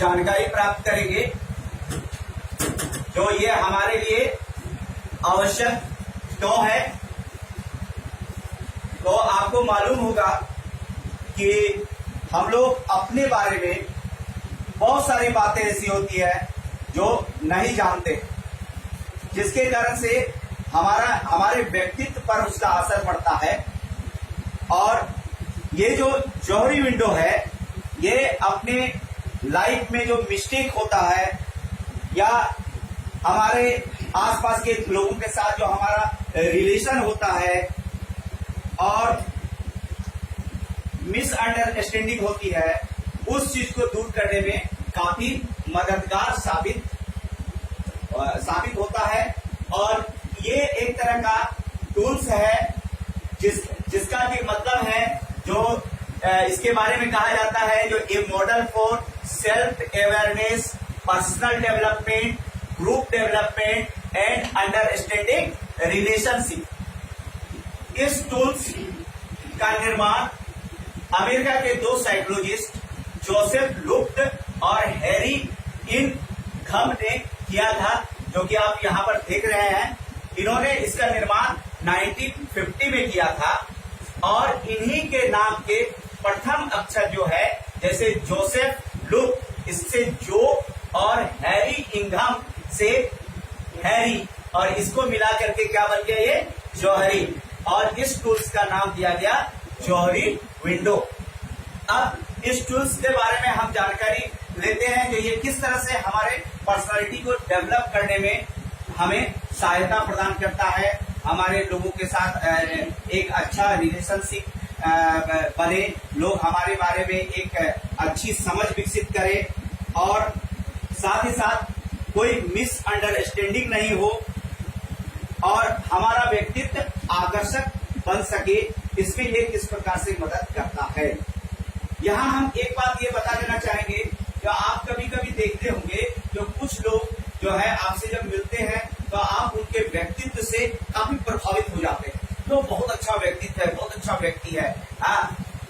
जानकारी प्राप्त करेंगे जो ये हमारे लिए आवश्यक क्यों है। तो आपको मालूम होगा कि हम लोग अपने बारे में बहुत सारी बातें ऐसी होती है जो नहीं जानते, जिसके कारण से हमारे व्यक्तित्व पर उसका असर पड़ता है। और ये जो जौहरी विंडो है, ये अपने लाइफ में जो मिस्टेक होता है या हमारे आसपास के लोगों के साथ जो हमारा रिलेशन होता है और मिसअंडरस्टैंडिंग होती है, उस चीज को दूर करने में काफी मददगार साबित होता है। और ये एक तरह का टूल्स है जिसका कि मतलब है जो इसके बारे में कहा जाता है जो a model for self awareness, personal development, group development and understanding relationship. इस टूल्स का निर्माण अमेरिका के दो साइकोलॉजिस्ट जोसेफ लुफ्ट और हैरी इनघम ने किया था, जो कि आप यहां पर देख रहे हैं। इन्होंने इसका निर्माण 1950 में किया था और इन्हीं के नाम के प्रथम अक्षर जो है, जैसे जोसेफ लुफ्ट इससे जो और हैरी इनघम से हैरी, और इसको मिला करके क्या बन गया ये जौहरी। और इस टूल्स का नाम दिया गया जौहरी विंडो। अब इस टूल्स के बारे में हम जानकारी लेते हैं जो ये किस तरह से हमारे पर्सनालिटी को डेवलप करने में हमें सहायता प्रदान करता है, हमारे लोगों के साथ एक अच्छा रिलेशनशिप बने, लोग हमारे बारे में एक अच्छी समझ विकसित करें और साथ ही साथ कोई मिसअंडरस्टैंडिंग नहीं हो और हमारा व्यक्तित्व आकर्षक बन सके। इसमें ये किस प्रकार से मदद करता है। यहाँ हम एक बात ये बता देना चाहेंगे, जो आप कभी कभी देखते होंगे जो कुछ लोग जो है आपसे जब मिलते हैं तो आप उनके व्यक्तित्व से काफी प्रभावित हो जाते हैं। तो बहुत अच्छा व्यक्तित्व है, बहुत अच्छा व्यक्ति है,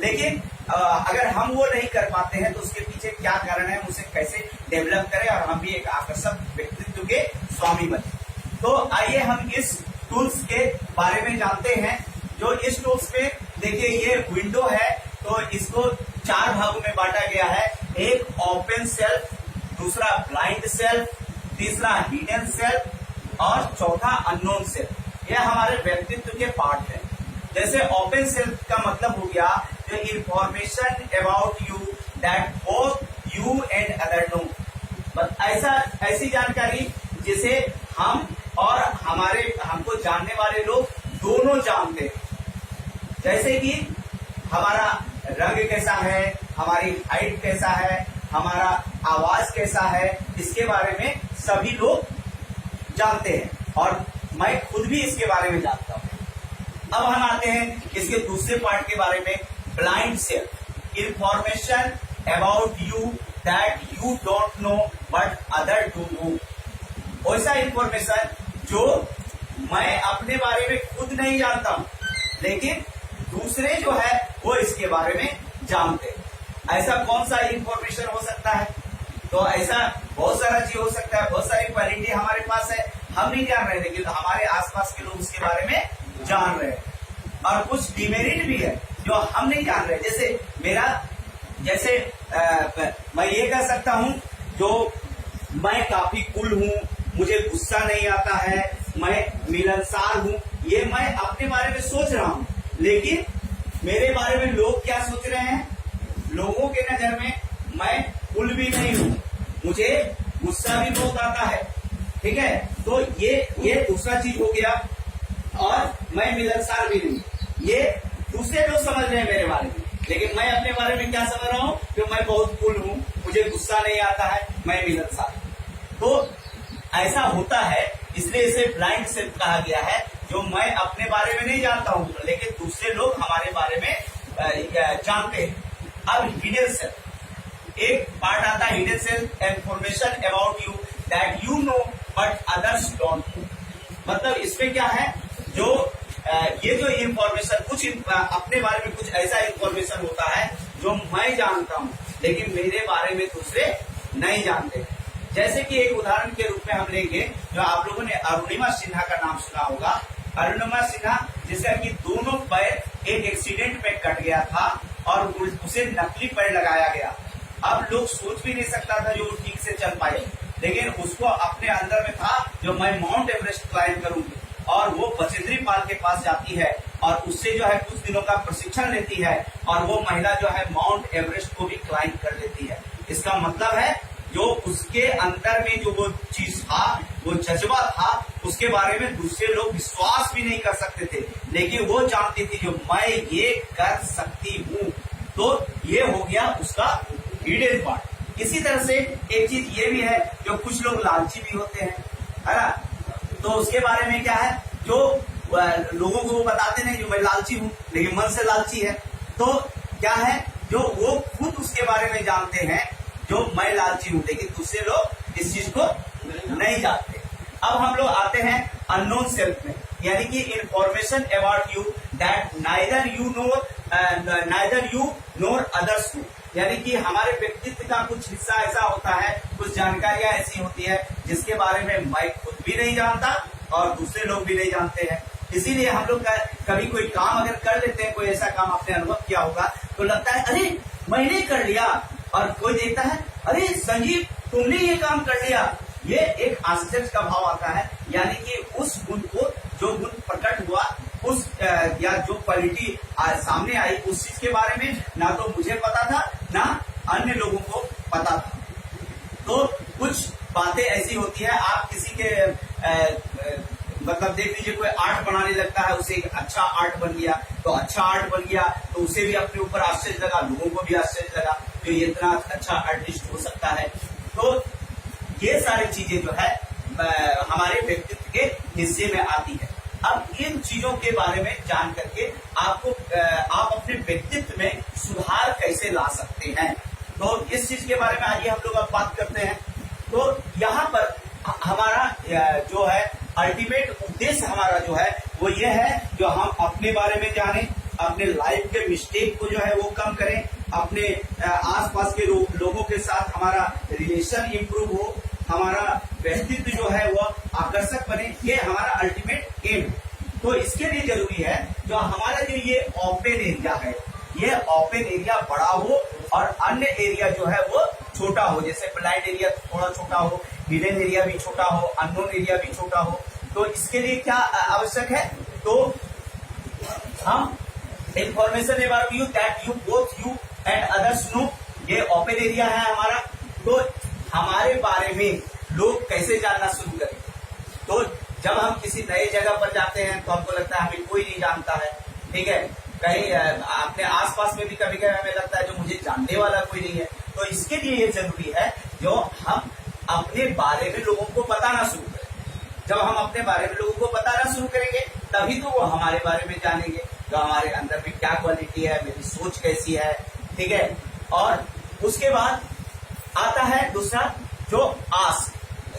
लेकिन अगर हम वो नहीं कर पाते हैं तो उसके पीछे क्या कारण है, उसे कैसे डेवलप करें और हम भी एक आकर्षक व्यक्तित्व के स्वामी बने। तो आइए हम इस टूल्स के बारे में जानते हैं। जो इस टूल्स में देखिए ये विंडो है, तो इसको 4 भागों में बांटा गया है। एक ओपन सेल्फ, दूसरा ब्लाइंड सेल्फ, तीसरा हिडन सेल्फ और चौथा अननोन सेल्फ। यह हमारे व्यक्तित्व के पार्ट है। जैसे ओपन सेल्फ का मतलब हो गया जो information about you that both you and other know, ऐसी जानकारी जिसे हम और हमको जानने वाले लोग दोनों जानते हैं। जैसे कि हमारा रंग कैसा है, हमारी हाइट कैसा है, हमारा आवाज कैसा है, इसके बारे में सभी लोग जानते हैं और मैं खुद भी इसके बारे में जानता हूं। अब हम आते हैं इसके दूसरे पार्ट के बारे में, blind self. Information about you that you don't know but other do know. वैसा इंफॉर्मेशन जो मैं अपने बारे में खुद नहीं जानता हूं लेकिन दूसरे जो है वो इसके बारे में जानते हैं। ऐसा कौन सा इंफॉर्मेशन हो सकता है? तो ऐसा बहुत सारा चीज हो सकता है, बहुत सारी क्वालिटी हमारे पास है, हम नहीं जान रहे लेकिन हमारे आसपास के लोग उसके बारे में जान रहे हैं। और कुछ डिमेरिट भी है जो हम नहीं जान रहे। जैसे मैं ये कह सकता हूं जो मैं काफी कूल हूं, मुझे गुस्सा नहीं आता है, मैं मिलनसार हूं, ये मैं अपने बारे में सोच रहा हूं, लेकिन मेरे बारे में लोग क्या सोच रहे हैं? लोगों के नजर में मैं कूल भी नहीं हूं, मुझे गुस्सा भी बहुत आता है, ठीक है। तो ये दूसरा चीज हो गया। और मैं मिलनसार भी नहीं, ये दूसरे लोग समझ रहे हैं मेरे बारे में, लेकिन मैं अपने बारे में क्या समझ रहा हूं कि मैं बहुत कूल हूं, मुझे गुस्सा नहीं आता है, मैं मिलनसार। तो ऐसा होता है, इसलिए इसे ब्लाइंड सेल्फ कहा गया है, जो मैं अपने बारे में नहीं जानता हूं लेकिन दूसरे लोग हमारे बारे में जानते हैं। अब हिडन सेल्फ एक पार्ट आता है। Hidden self information about you that you know but others don't know. मतलब इसमें क्या है, जो ये जो इंफॉर्मेशन कुछ अपने बारे में कुछ ऐसा इंफॉर्मेशन होता है जो मैं जानता हूं लेकिन मेरे बारे में दूसरे नहीं जानते। जैसे कि एक उदाहरण के रूप में हम लेंगे, जो आप लोगों ने अरुणिमा सिन्हा का नाम सुना होगा। अरुणिमा सिन्हा जिसका कि दोनों पैर एक एक्सीडेंट में कट गया था और उसे नकली पैर लगाया गया। अब लोग सोच भी नहीं सकता था जो वो ठीक से चल पाए, लेकिन उसको अपने अंदर में था जो मैं माउंट एवरेस्ट क्लाइम करूंगी, और वो बचेंद्री पाल के पास जाती है और उससे जो है कुछ दिनों का प्रशिक्षण लेती है और वो महिला जो है माउंट एवरेस्ट को भी क्लाइम कर लेती है। इसका मतलब है जो उसके अंदर में जो वो चीज था, वो जज्बा था, उसके बारे में दूसरे लोग विश्वास भी नहीं कर सकते थे, लेकिन वो जानती थी जो मैं ये कर सकती हूँ। तो ये हो गया उसका हिडन पार्ट। इसी तरह से एक चीज ये भी है, जो कुछ लोग लालची भी होते हैं, है ना, तो उसके बारे में क्या है, जो लोगों को वो बताते नहीं जो मैं लालची हूँ, लेकिन मन से लालची है। तो क्या है, जो वो खुद उसके बारे में जानते हैं जो मैं लालची हूँ, लेकिन दूसरे लोग इस चीज को नहीं जानते। अब हम लोग आते हैं अननोन सेल्फ में, यानी कि information about you that neither you nor others know, यानी कि हमारे व्यक्तित्व का कुछ हिस्सा ऐसा होता है, कुछ जानकारियां ऐसी होती है जिसके बारे में मैं खुद भी नहीं जानता और दूसरे लोग भी नहीं जानते हैं। इसीलिए हम लोग कभी कोई काम अगर कर लेते हैं, कोई ऐसा काम आपने अनुभव किया होगा, तो लगता है अरे मैंने कर लिया, और कोई देखता है अरे संजीव तुमने ये काम कर लिया। ये एक आश्चर्य का भाव आता है, यानी कि उस गुण को, जो गुण प्रकट हुआ, उस या जो क्वालिटी सामने आई, उस चीज के बारे में ना तो मुझे पता था ना अन्य लोगों को पता था। तो कुछ बातें ऐसी होती है, आप किसी के मतलब देख लीजिए कोई आर्ट बनाने लगता है, उसे एक अच्छा आर्ट बन गया, तो अच्छा आर्ट बन गया तो उसे भी अपने ऊपर आश्चर्य लगा, लोगों को भी आश्चर्य लगा तो ये इतना अच्छा आर्टिस्ट हो सकता है। तो ये सारी चीजें जो है हमारे व्यक्तित्व के हिस्से में आती है। अब इन चीजों के बारे में जान करके आप अपने व्यक्तित्व में सुधार कैसे ला सकते हैं, तो इस चीज के बारे में आइए हम लोग अब बात करते हैं। तो यहाँ पर हमारा जो है अल्टीमेट उद्देश्य हमारा जो है वो ये है, जो हम अपने बारे में जाने, अपने लाइफ के मिस्टेक को जो है वो कम करें, अपने आसपास के लोगों के साथ हमारा रिलेशन इंप्रूव हो, हमारा व्यक्तित्व जो है वो आकर्षक बने, ये हमारा अल्टीमेट एम है। तो इसके लिए जरूरी है जो हमारा जो ये ओपन एरिया है, ये ओपन एरिया बड़ा हो और अन्य एरिया जो है वो छोटा हो। जैसे ब्लाइंड एरिया थोड़ा छोटा हो, हिडन एरिया भी छोटा हो, अननोन एरिया भी छोटा हो। तो इसके लिए क्या आवश्यक है, तो हम information about you that you both you and others know, ये ओपन एरिया है हमारा। तो हमारे बारे में लोग कैसे जानना शुरू करें, तो जब हम किसी नए जगह पर जाते हैं तो हमको लगता है हमें कोई नहीं जानता है, ठीक है, कहीं अपने आसपास में भी कभी कभी हमें लगता है जो मुझे जानने वाला कोई नहीं है। तो इसके लिए ये जरूरी है जो हम अपने बारे में लोगों को बताना शुरू करें। जब हम अपने बारे में लोगों को बताना शुरू करेंगे तभी तो वो हमारे बारे में जानेंगे, तो हमारे अंदर में क्या क्वालिटी है, मेरी सोच कैसी है, ठीक है। और उसके बाद आता है दूसरा जो आस,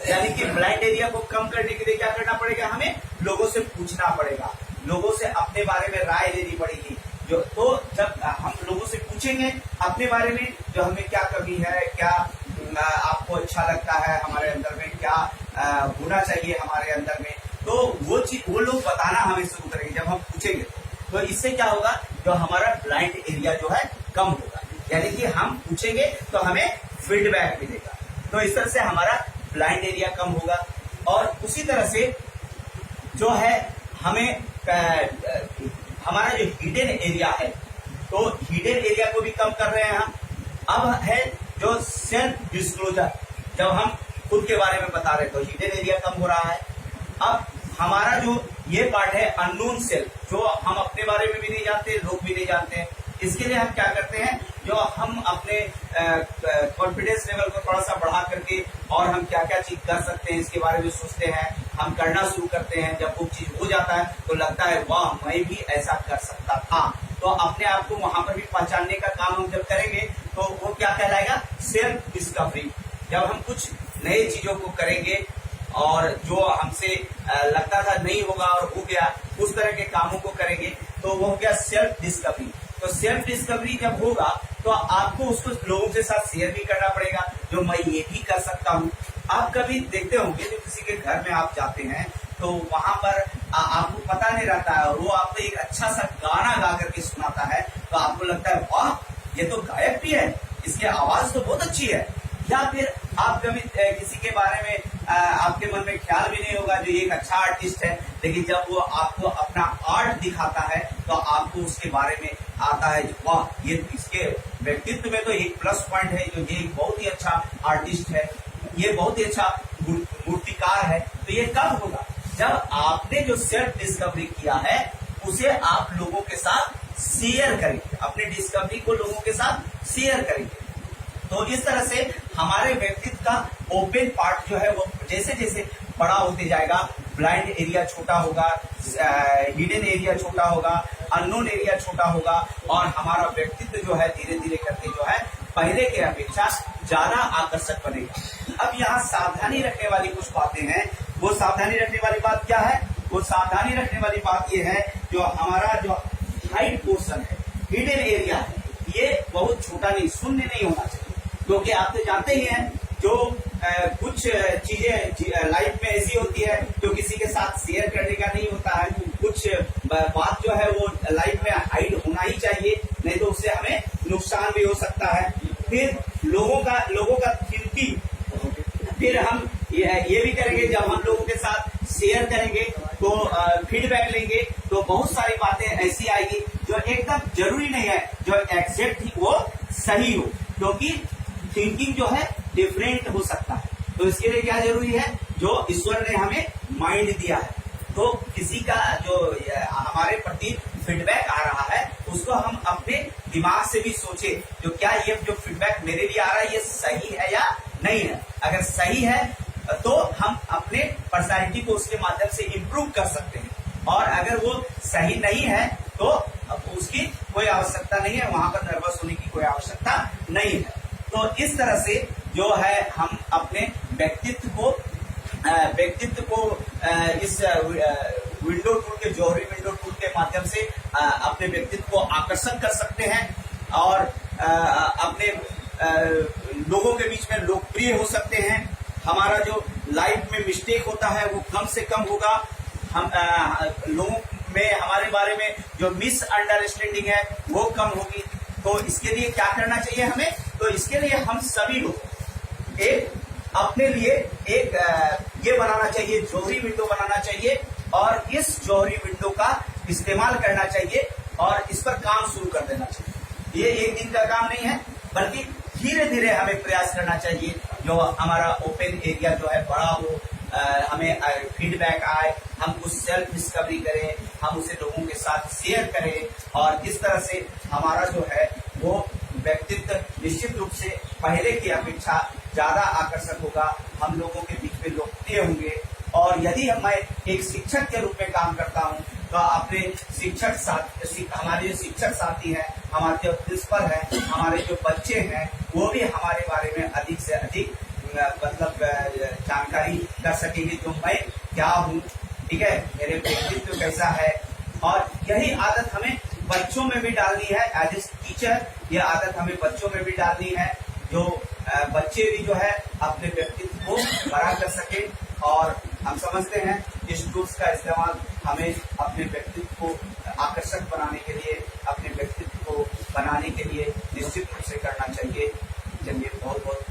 यानी कि ब्लाइंड एरिया को कम करने के लिए क्या करना पड़ेगा, हमें लोगों से पूछना पड़ेगा, लोगों से अपने बारे में राय लेनी पड़ेगी। जो तो जब हम लोगों से पूछेंगे अपने बारे में, जो हमें क्या कमी है, क्या आपको अच्छा लगता है, हमारे अंदर में क्या होना चाहिए हमारे अंदर में, तो वो लोग बताना हमें शुरू करेंगे जब हम पूछेंगे। तो इससे क्या होगा, जो हमारा ब्लाइंड एरिया जो है कम होगा, यानी कि हम पूछेंगे तो हमें फीडबैक मिलेगा। तो इस तरह से हमारा ब्लाइंड एरिया कम होगा। और उसी तरह से जो है हमें हमारा जो हिडन एरिया है, तो हिडन एरिया को भी कम कर रहे हैं हम। अब है जो सेल्फ डिस्क्लोजर, जब हम खुद के बारे में बता रहे हैं तो हिडन एरिया कम हो रहा है। अब हमारा जो ये पार्ट है अननोन सेल्फ, जो हम अपने बारे में भी नहीं जानते, लोग भी नहीं जानते हैं, इसके लिए हम क्या करते हैं, जो हम अपने कॉन्फिडेंस लेवल को थोड़ा सा बढ़ा करके और हम क्या क्या चीज कर सकते हैं इसके बारे में सोचते हैं, हम करना शुरू करते हैं। जब वो चीज हो जाता है तो लगता है वाह मैं भी ऐसा कर सकता था। तो अपने आप को वहां पर भी पहचानने का काम हम जब करेंगे तो वो क्या कहलाएगा, सेल्फ डिस्कवरी। जब हम कुछ नए चीजों को करेंगे और जो हमसे लगता था नहीं होगा और हो गया, उस तरह के कामों को करेंगे तो वो हो गया सेल्फ डिस्कवरी। तो सेल्फ डिस्कवरी जब होगा तो आपको उसको लोगों के साथ शेयर भी करना पड़ेगा, जो मैं ये भी कर सकता हूँ। आप कभी देखते होंगे जो किसी के घर में आप जाते हैं तो वहां पर आपको पता नहीं रहता है और वो आपको एक अच्छा सा गाना गा करके सुनाता है तो आपको लगता है वाह ये तो गायक भी है, इसकी आवाज तो बहुत अच्छी है। या फिर आप कभी किसी के बारे में आपके मन में ख्याल भी नहीं होगा जो ये एक अच्छा आर्टिस्ट है, लेकिन जब वो आपको अपना आर्ट दिखाता है तो आपको उसके बारे में आता है वाह ये इसके व्यक्तित्व में तो एक प्लस पॉइंट है, जो ये बहुत ही अच्छा आर्टिस्ट है, ये बहुत ही अच्छा मूर्तिकार है। तो ये कब होगा? जब आपने जो सेल्फ डिस्कवरी किया है उसे आप लोगों के साथ शेयर करेंगे, अपने डिस्कवरी को लोगों के साथ शेयर करेंगे। तो इस तरह से हमारे व्यक्तित्व का ओपन पार्ट जो है वो जैसे जैसे बड़ा होते जाएगा, ब्लाइंड एरिया छोटा होगा, हिडन एरिया छोटा होगा, अननोन एरिया छोटा होगा और हमारा व्यक्तित्व जो है धीरे धीरे करके जो है पहले के अपेक्षा ज्यादा आकर्षक बनेगा। अब यहाँ सावधानी रखने वाली कुछ बातें हैं। वो सावधानी रखने वाली बात क्या है? वो सावधानी रखने वाली बात ये है जो हमारा जो हाइट पोर्शन है, हिडन एरिया है, ये बहुत छोटा नहीं, शून्य नहीं होना चाहिए। क्योंकि आप तो जानते ही हैं जो कुछ चीजें लाइफ में ऐसी होती है जो किसी के साथ शेयर करने का नहीं होता है। कुछ बात जो है वो लाइफ में हाइड होना ही चाहिए, नहीं तो उससे हमें नुकसान भी हो सकता है। फिर लोगों का थिंकिंग, फिर हम ये भी करेंगे जब हम लोगों के साथ शेयर करेंगे तो फीडबैक लेंगे तो बहुत सारी बातें ऐसी आएगी जो एकदम जरूरी नहीं है जो एग्जैक्ट ही वो सही हो, क्योंकि थिंकिंग जो है डिफरेंट हो सकता है। तो इसके लिए क्या जरूरी है? जो ईश्वर ने हमें माइंड दिया है, तो किसी का जो हमारे प्रति फीडबैक आ रहा है उसको हम अपने दिमाग से भी सोचे जो क्या ये जो फीडबैक मेरे लिए आ रहा है ये सही है या नहीं है। अगर सही है तो हम अपने पर्सनैलिटी को उसके माध्यम से इम्प्रूव कर सकते हैं, और अगर वो सही नहीं है तो उसकी कोई आवश्यकता नहीं है, वहां पर नर्वस होने की कोई आवश्यकता नहीं है। तो इस तरह से जो है हम अपने व्यक्तित्व को इस विंडो टूल के जौहरी विंडो टूल के माध्यम से अपने व्यक्तित्व को आकर्षण कर सकते हैं और अपने लोगों के बीच में लोकप्रिय हो सकते हैं। हमारा जो लाइफ में मिस्टेक होता है वो कम से कम होगा। हम लोगों में हमारे बारे में जो मिसअंडरस्टैंडिंग है वो कम होगी। तो इसके लिए क्या करना चाहिए हमें? तो इसके लिए हम सभी लोग एक अपने लिए एक ये बनाना चाहिए, जौहरी विंडो बनाना चाहिए और इस जौहरी विंडो का इस्तेमाल करना चाहिए और इस पर काम शुरू कर देना चाहिए। ये एक दिन का काम नहीं है, बल्कि धीरे धीरे हमें प्रयास करना चाहिए जो हमारा ओपन एरिया जो है बड़ा हो, हमें फीडबैक आए, हम कुछ सेल्फ डिस्कवरी करें, हम उसे लोगों के साथ शेयर करें और इस तरह से हमारा जो है वो व्यक्तित्व निश्चित रूप से पहले की अपेक्षा ज्यादा आकर्षक होगा, हम लोगों के बीच में लोकप्रिय होंगे। और यदि मैं एक शिक्षक के रूप में काम करता हूं तो अपने हमारे जो शिक्षक साथी हैं, हमारे जो प्रिंसिपल हैं, हमारे जो बच्चे हैं, वो भी हमारे बारे में अधिक से अधिक मतलब जानकारी कर सकेंगे जो मैं क्या हूँ, ठीक है, मेरे व्यक्तित्व कैसा है। और यही आदत हमें बच्चों में भी डालनी है। एज ए टीचर ये आदत हमें बच्चों में भी डालनी है, जो बच्चे भी जो है अपने व्यक्तित्व को बड़ा कर सके। और हम समझते हैं इस टूल्स का इस्तेमाल हमें अपने व्यक्तित्व को आकर्षक बनाने के लिए, अपने व्यक्तित्व को बनाने के लिए निश्चित रूप से करना चाहिए। चलिए, बहुत बहुत